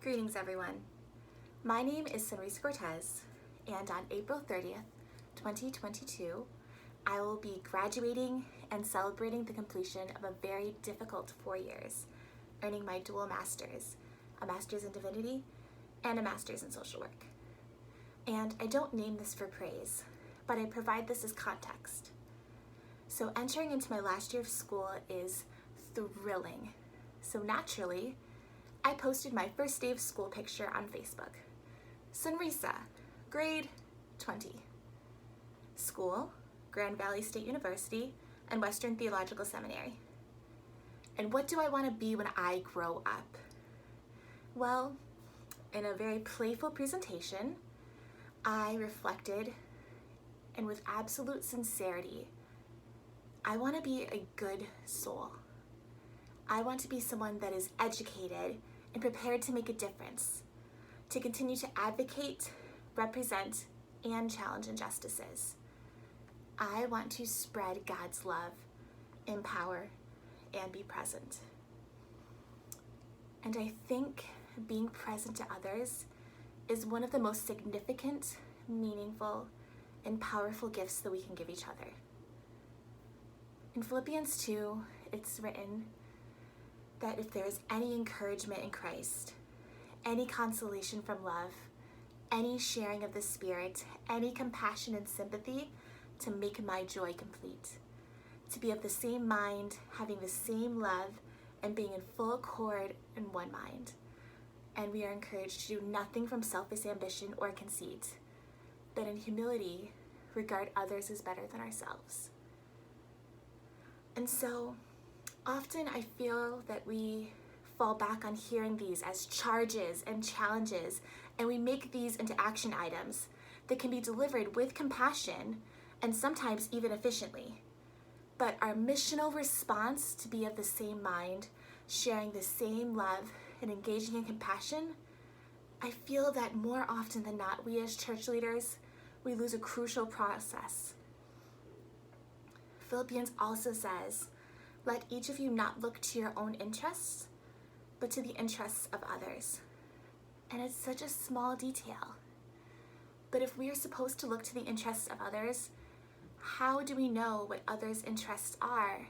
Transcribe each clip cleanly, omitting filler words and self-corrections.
Greetings, everyone. My name is Sonrisa Cortes, and on April 30th, 2022, I will be graduating and celebrating the completion of a very difficult 4 years, earning my dual masters, a master's in divinity and a master's in social work. And I don't name this for praise, but I provide this as context. So entering into my last year of school is thrilling. So naturally, I posted my first day of school picture on Facebook. Sonrisa, grade 20. School, Grand Valley State University and Western Theological Seminary. And what do I want to be when I grow up? Well, in a very playful presentation, I reflected, and with absolute sincerity, I want to be a good soul. I want to be someone that is educated and prepared to make a difference, to continue to advocate, represent, and challenge injustices. I want to spread God's love, empower, and be present. And I think being present to others is one of the most significant, meaningful, and powerful gifts that we can give each other. In Philippians 2, it's written that if there is any encouragement in Christ, any consolation from love, any sharing of the Spirit, any compassion and sympathy, to make my joy complete. To be of the same mind, having the same love, and being in full accord in one mind. And we are encouraged to do nothing from selfish ambition or conceit, but in humility, regard others as better than ourselves. And so, often I feel that we fall back on hearing these as charges and challenges, and we make these into action items that can be delivered with compassion and sometimes even efficiently. But our missional response to be of the same mind, sharing the same love, and engaging in compassion, I feel that more often than not, we as church leaders, we lose a crucial process. Philippians also says, "Let each of you not look to your own interests, but to the interests of others." And it's such a small detail. But if we are supposed to look to the interests of others, how do we know what others' interests are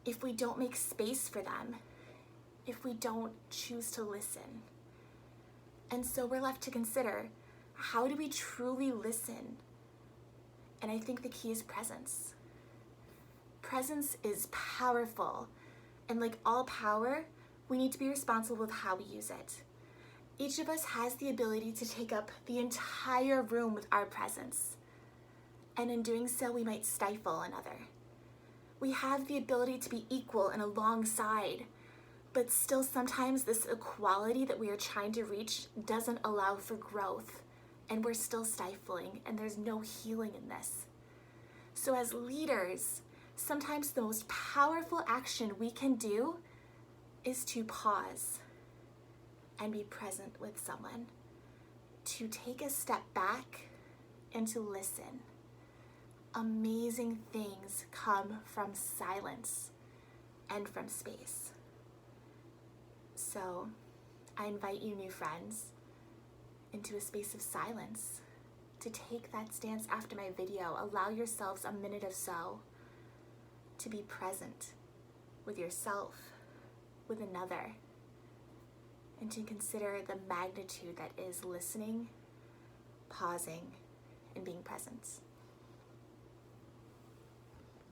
if we don't make space for them, if we don't choose to listen? And so we're left to consider, how do we truly listen? And I think the key is presence. Presence is powerful, and like all power, we need to be responsible with how we use it. Each of us has the ability to take up the entire room with our presence, and in doing so, we might stifle another. We have the ability to be equal and alongside, but still sometimes this equality that we are trying to reach doesn't allow for growth, and we're still stifling, and there's no healing in this. So as leaders, sometimes the most powerful action we can do is to pause and be present with someone, to take a step back and to listen. Amazing things come from silence and from space. So I invite you, new friends, into a space of silence, to take that stance after my video. Allow yourselves a minute or so to be present with yourself, with another, and to consider the magnitude that is listening, pausing, and being present.